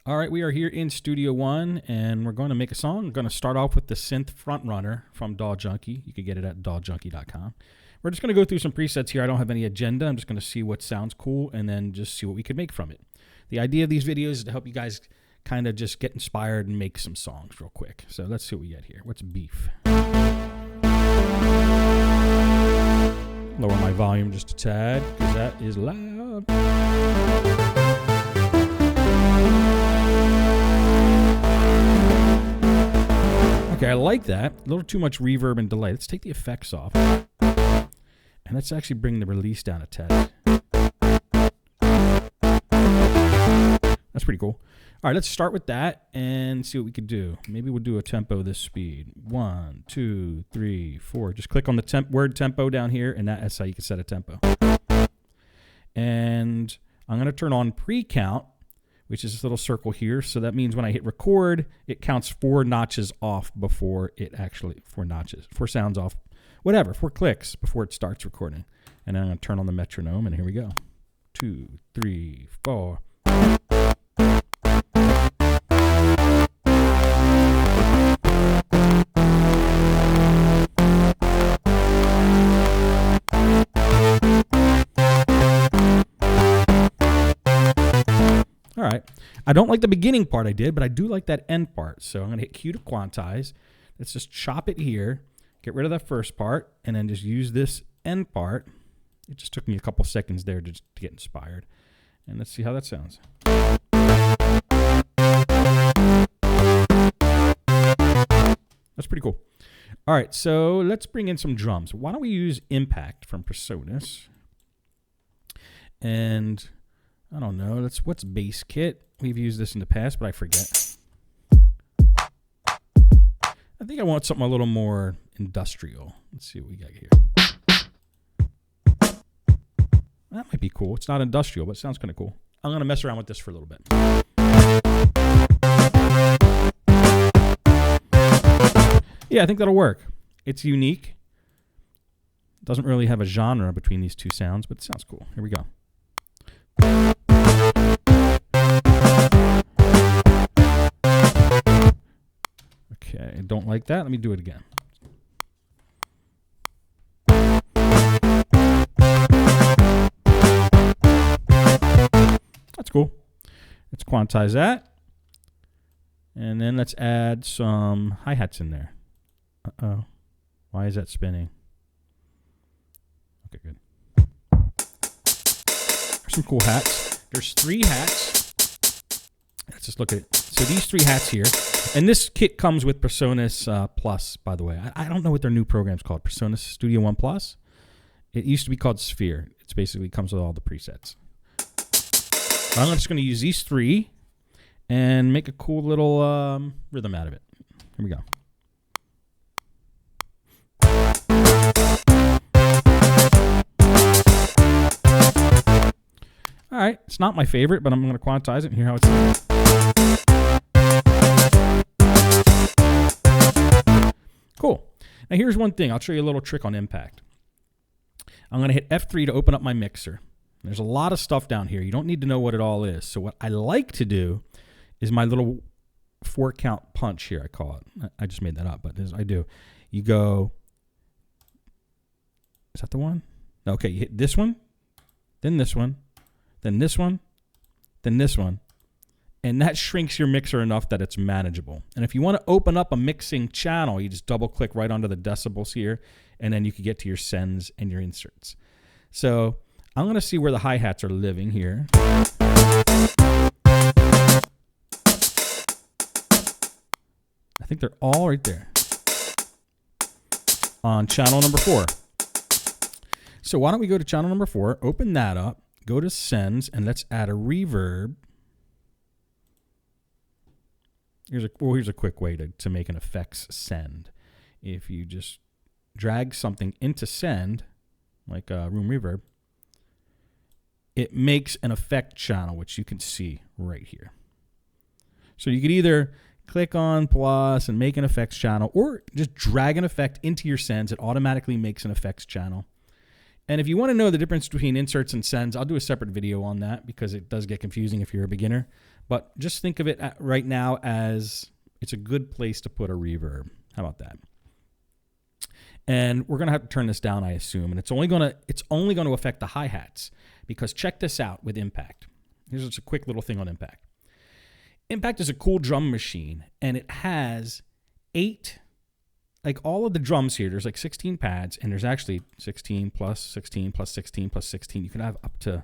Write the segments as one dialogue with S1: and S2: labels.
S1: All right, we are here in Studio One, and we're going to make a song. We're going to start off with the synth Frontrunner from DAW Junkie. You can get it at dawjunkie.com. We're just going to go through some presets here. I don't have any agenda. I'm just going to see what sounds cool and then just see what we could make from it. The idea of these videos is to help you guys kind of just get inspired and make some songs real quick. So let's see what we get here. What's beef? Lower my volume just a tad because that is loud. Okay, I like that. A little too much reverb and delay. Let's take the effects off. And let's actually bring the release down a tad. That's pretty cool. All right, let's start with that and see what we could do. Maybe we'll do a tempo this speed. 1, 2, 3, 4. Just click on the word tempo down here, and that's how you can set a tempo. And I'm going to turn on pre-count, which is this little circle here. So that means when I hit record, it counts 4 notches off before it actually, 4 notches, 4 sounds off, whatever, 4 clicks before it starts recording. And then I'm going to turn on the metronome, and here we go. 2, 3, 4. All right, I don't like the beginning part I did, but I do like that end part. So I'm going to hit Q to quantize. Let's just chop it here, get rid of that first part, and then just use this end part. It just took me a couple seconds there to get inspired. And let's see how that sounds. That's pretty cool. All right, so let's bring in some drums. Why don't we use Impact from PreSonus? And I don't know. What's Bass Kit? We've used this in the past, but I forget. I think I want something a little more industrial. Let's see what we got here. That might be cool. It's not industrial, but it sounds kind of cool. I'm going to mess around with this for a little bit. Yeah, I think that'll work. It's unique. Doesn't really have a genre between these two sounds, but it sounds cool. Here we go. Okay, I don't like that. Let me do it again. That's cool. Let's quantize that. And then let's add some hi-hats in there. Uh-oh. Why is that spinning? Okay, good. There's some cool hats. There's 3 hats. Let's just look at it. So these 3 hats here. And this kit comes with PreSonus Plus, by the way. I don't know what their new program's called. PreSonus Studio One Plus. It used to be called Sphere. It basically comes with all the presets. I'm just going to use these 3 and make a cool little rhythm out of it. Here we go. All right, it's not my favorite, but I'm going to quantize it and hear how it sounds. Cool. Now here's one thing. I'll show you a little trick on Impact. I'm going to hit F3 to open up my mixer. There's a lot of stuff down here. You don't need to know what it all is. So what I like to do is my little 4-count punch here, I call it. I just made that up, but I do. You go, is that the one? Okay, you hit this one, then this one, then this one, then this one. And that shrinks your mixer enough that it's manageable. And if you want to open up a mixing channel, you just double click right onto the decibels here, and then you can get to your sends and your inserts. So I'm going to see where the hi-hats are living here. I think they're all right there on channel number 4. So why don't we go to channel number 4, open that up, go to sends, and let's add a reverb. Here's a quick way to make an effects send. If you just drag something into send, like room reverb, it makes an effect channel, which you can see right here. So you could either click on plus and make an effects channel, or just drag an effect into your sends. It automatically makes an effects channel. And if you want to know the difference between inserts and sends, I'll do a separate video on that because it does get confusing if you're a beginner. But just think of it right now as it's a good place to put a reverb. How about that? And we're going to have to turn this down, I assume. And it's only going to affect the hi-hats, because check this out with Impact. Here's just a quick little thing on Impact. Impact is a cool drum machine, and it has 8, like all of the drums here, there's like 16 pads, and there's actually 16 plus 16 plus 16 plus 16. You can have up to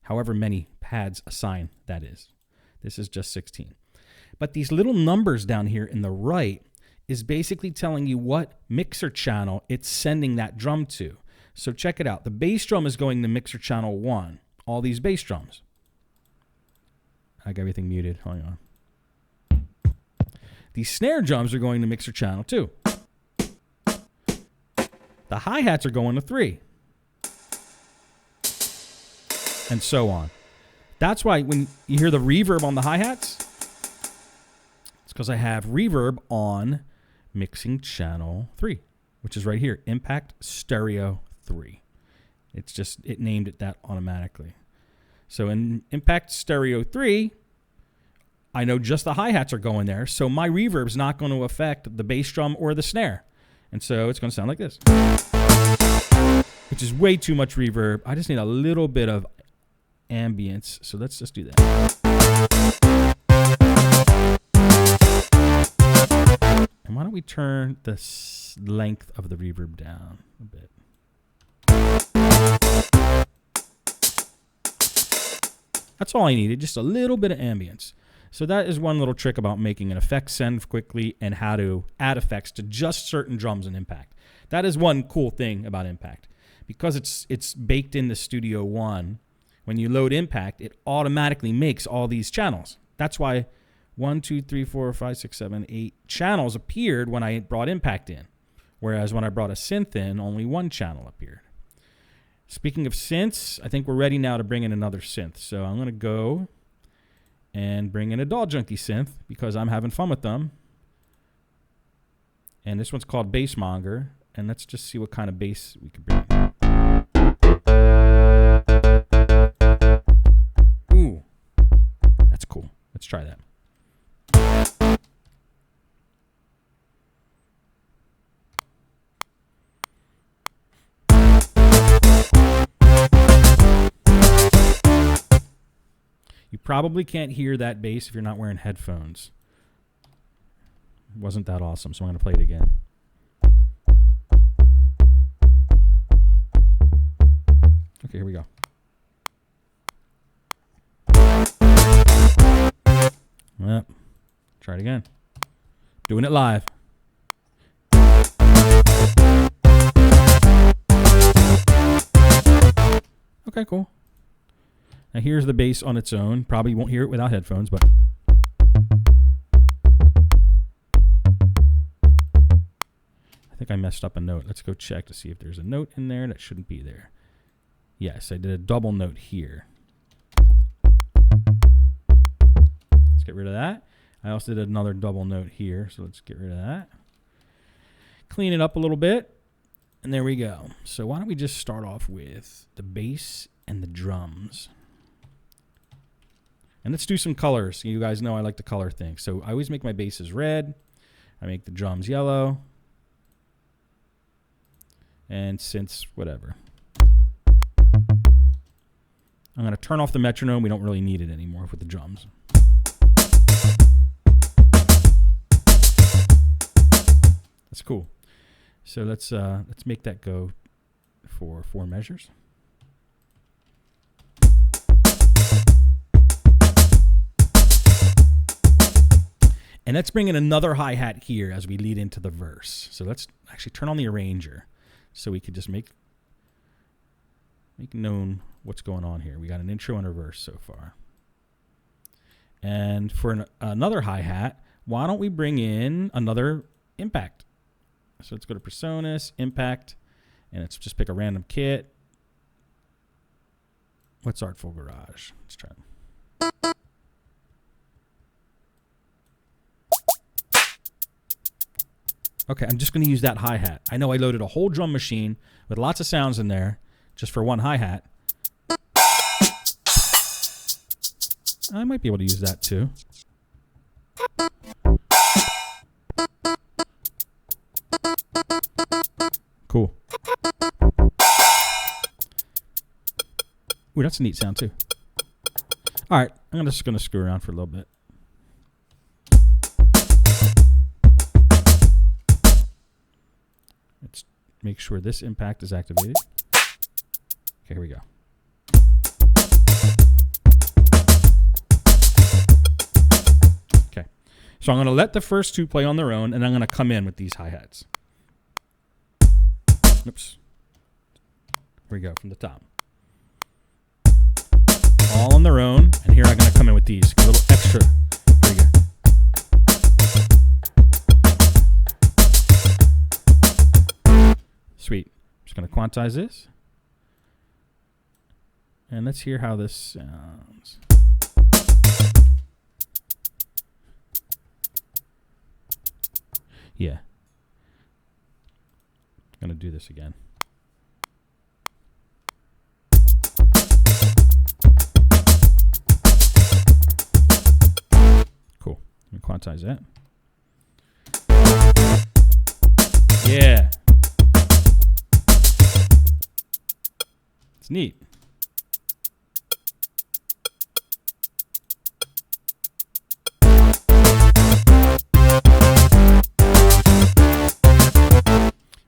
S1: however many pads assigned that is. This is just 16. But these little numbers down here in the right is basically telling you what mixer channel it's sending that drum to. So check it out. The bass drum is going to mixer channel 1. All these bass drums. I got everything muted. Hold on. These snare drums are going to mixer channel 2. The hi-hats are going to 3. And so on. That's why when you hear the reverb on the hi-hats, it's because I have reverb on mixing channel 3, which is right here, Impact Stereo 3. It's just, it named it that automatically. So in Impact Stereo 3, I know just the hi-hats are going there, so my reverb's not going to affect the bass drum or the snare. And so it's going to sound like this, which is way too much reverb. I just need a little bit of ambience, so let's just do that. And why don't we turn the length of the reverb down a bit. That's all I needed, just a little bit of ambience. So that is one little trick about making an effect send quickly and how to add effects to just certain drums in Impact. That is one cool thing about Impact. Because it's baked into Studio One, when you load Impact, it automatically makes all these channels. That's why 1, 2, 3, 4, 5, 6, 7, 8 channels appeared when I brought Impact in. Whereas when I brought a synth in, only 1 channel appeared. Speaking of synths, I think we're ready now to bring in another synth. So I'm going to go and bring in a Doll Junkie synth because I'm having fun with them. And this one's called Bassmonger. And let's just see what kind of bass we can bring in. Ooh, that's cool. Let's try that. You probably can't hear that bass if you're not wearing headphones. It wasn't that awesome, so I'm going to play it again. Okay, here we go. Yep. Try it again. Doing it live. Okay, cool. Now here's the bass on its own. Probably won't hear it without headphones, but I think I messed up a note. Let's go check to see if there's a note in there that shouldn't be there. Yes, I did a double note here. Let's get rid of that. I also did another double note here, so let's get rid of that. Clean it up a little bit, and there we go. So why don't we just start off with the bass and the drums. And let's do some colors. You guys know I like to color things. So I always make my basses red. I make the drums yellow. And synths, whatever. I'm going to turn off the metronome. We don't really need it anymore with the drums. That's cool. So let's make that go for 4 measures. And let's bring in another hi-hat here as we lead into the verse. So let's actually turn on the arranger so we could just make known what's going on here. We got an intro and a verse so far. And for another hi-hat, why don't we bring in another impact? So let's go to Presonus, Impact, and let's just pick a random kit. What's Artful Garage? Let's try it. Okay, I'm just going to use that hi-hat. I know I loaded a whole drum machine with lots of sounds in there just for one hi-hat. I might be able to use that too. Cool. Ooh, that's a neat sound too. All right, I'm just going to screw around for a little bit. Let's make sure this impact is activated. Okay, here we go. Okay, so I'm going to let the first two play on their own, and I'm going to come in with these hi-hats. Oops. Here we go from the top. All on their own, and here I'm going to come in with these. A little extra. Here we go. Sweet. I'm just going to quantize this. And let's hear how this sounds. Yeah. I'm going to do this again. Cool. Let me quantize that. Yeah. It's neat.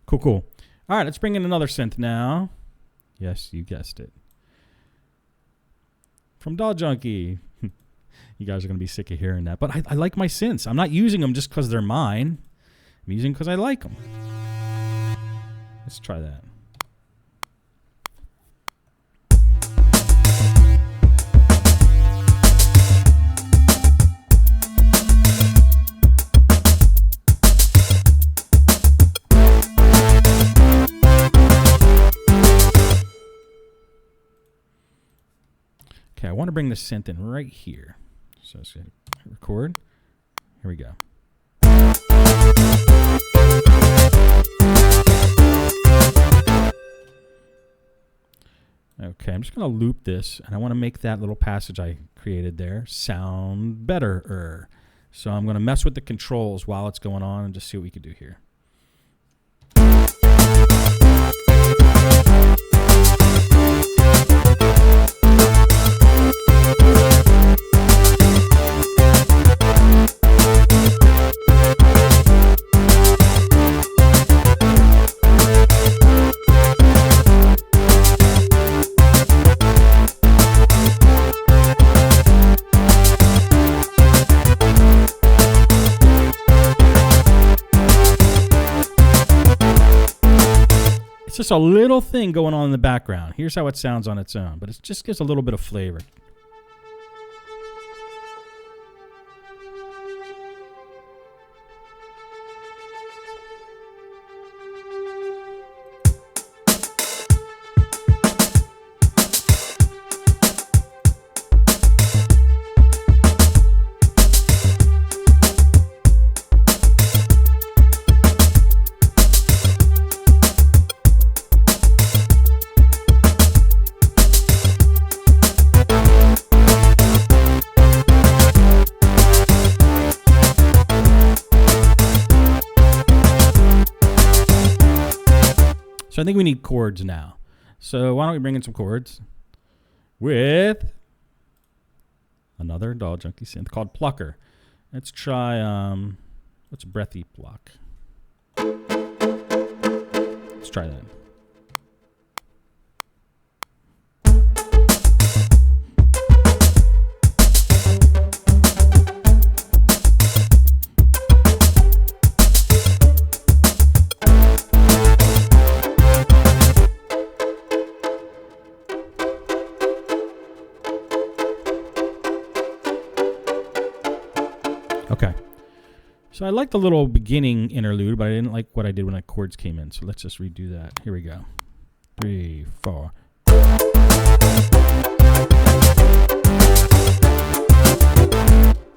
S1: Cool, cool. All right, let's bring in another synth now. Yes, you guessed it. From Doll Junkie. You guys are going to be sick of hearing that. But I like my synths. I'm not using them just because they're mine. I'm using them because I like them. Let's try that. Okay, I want to bring the synth in right here. So let's record. Here we go. Okay, I'm just going to loop this, and I want to make that little passage I created there sound better. So I'm going to mess with the controls while it's going on and just see what we can do here. It's just a little thing going on in the background. Here's how it sounds on its own, but it just gives a little bit of flavor. So I think we need chords now. So why don't we bring in some chords with another Doll Junkie synth called Plucker. Let's try, what's Breathy Pluck? Let's try that. Okay, so I like the little beginning interlude, but I didn't like what I did when the chords came in. So let's just redo that. Here we go. 3, 4.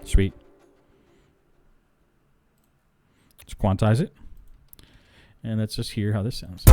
S1: Sweet. Let's quantize it. And let's just hear how this sounds.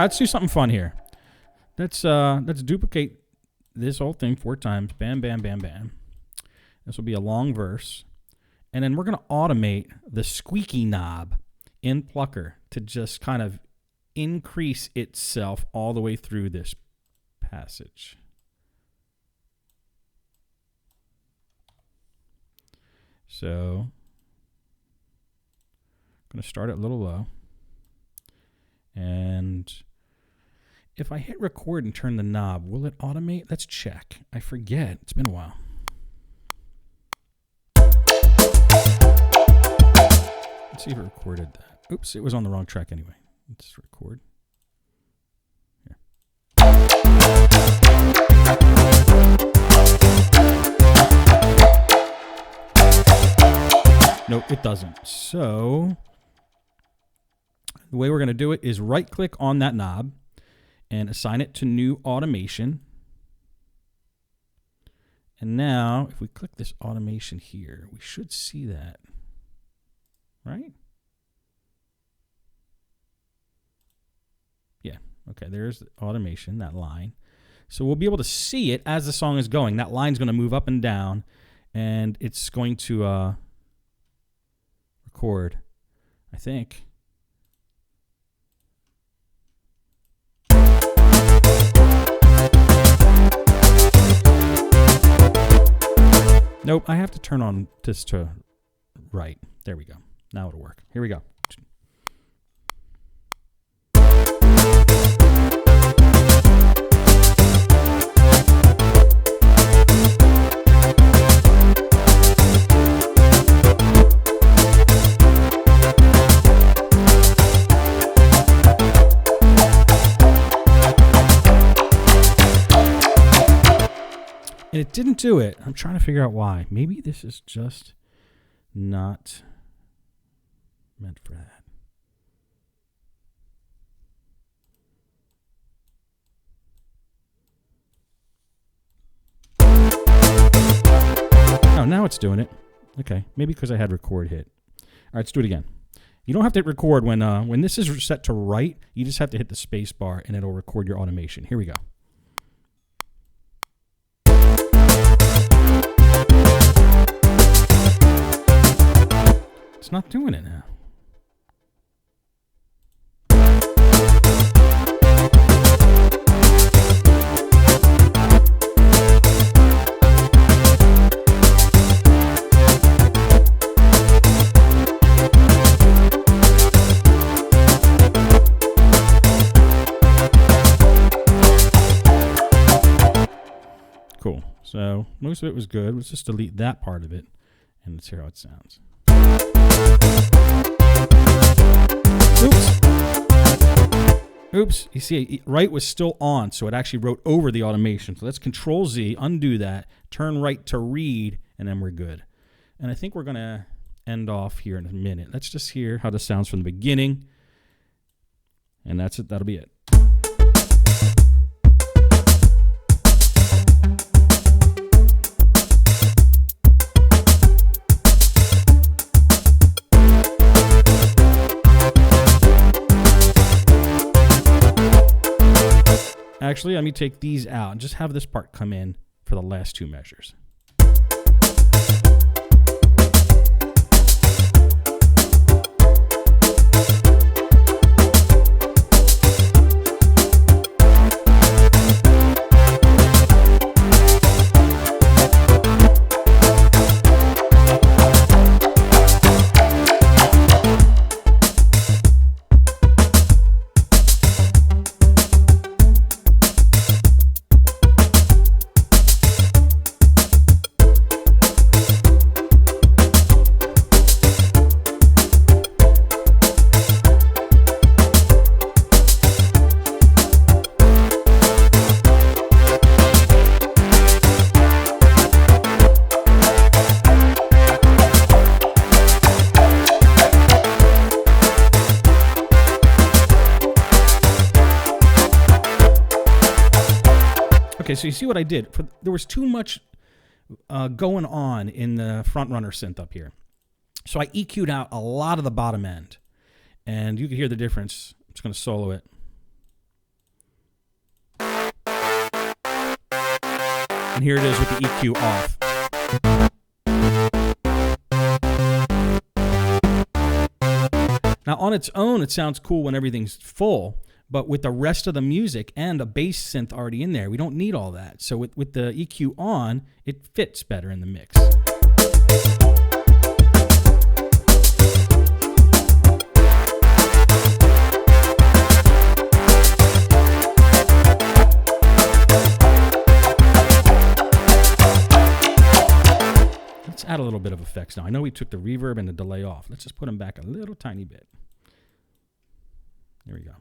S1: let's do something fun here. Let's duplicate this whole thing 4 times. Bam, bam, bam, bam. This will be a long verse. And then we're going to automate the squeaky knob in Plucker to just kind of increase itself all the way through this passage. So I'm going to start it a little low. And if I hit record and turn the knob, will it automate? Let's check. I forget. It's been a while. Let's see if it recorded that. Oops, it was on the wrong track anyway. Let's record. Here. Nope, it doesn't. So the way we're going to do it is right-click on that knob and assign it to new automation. And now, if we click this automation here, we should see that, right? Yeah, okay, there's the automation, that line. So we'll be able to see it as the song is going. That line's going to move up and down, and it's going to record, I think. Nope, I have to turn on this to right. There we go. Now it'll work. Here we go. And it didn't do it. I'm trying to figure out why. Maybe this is just not meant for that. Oh, now it's doing it. Okay, maybe because I had record hit. All right, let's do it again. You don't have to hit record when this is set to right. You just have to hit the space bar and it'll record your automation. Here we go. It's not doing it now. Cool. So most of it was good. Let's just delete that part of it and let's hear how it sounds. Oops. You see, right was still on, so it actually wrote over the automation. So let's Control Z, undo that, turn right to read, and then we're good. And I think we're going to end off here in a minute. Let's just hear how this sounds from the beginning. And that's it. That'll be it. Actually, let me take these out and just have this part come in for the last 2 measures. Okay, so you see what I did? There was too much going on in the front runner synth up here. So I EQ'd out a lot of the bottom end. And you can hear the difference. I'm just going to solo it. And here it is with the EQ off. Now, on its own, it sounds cool when everything's full, but with the rest of the music and a bass synth already in there, we don't need all that. So with the EQ on, it fits better in the mix. Let's add a little bit of effects now. I know we took the reverb and the delay off. Let's just put them back a little tiny bit. There we go.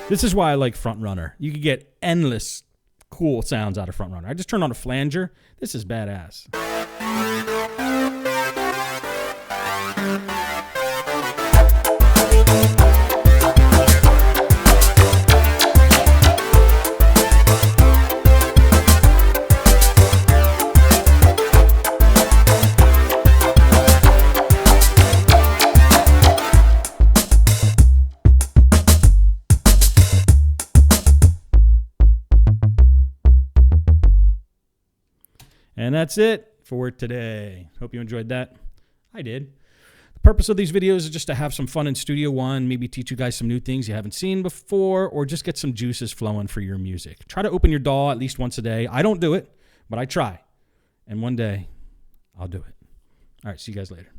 S1: This is why I like Frontrunner. You can get endless cool sounds out of Frontrunner. I just turned on a flanger. This is badass. And that's it for today. Hope you enjoyed that. I did. The purpose of these videos is just to have some fun in Studio One, maybe teach you guys some new things you haven't seen before, or just get some juices flowing for your music. Try to open your DAW at least once a day. I don't do it, but I try. And one day, I'll do it. All right, see you guys later.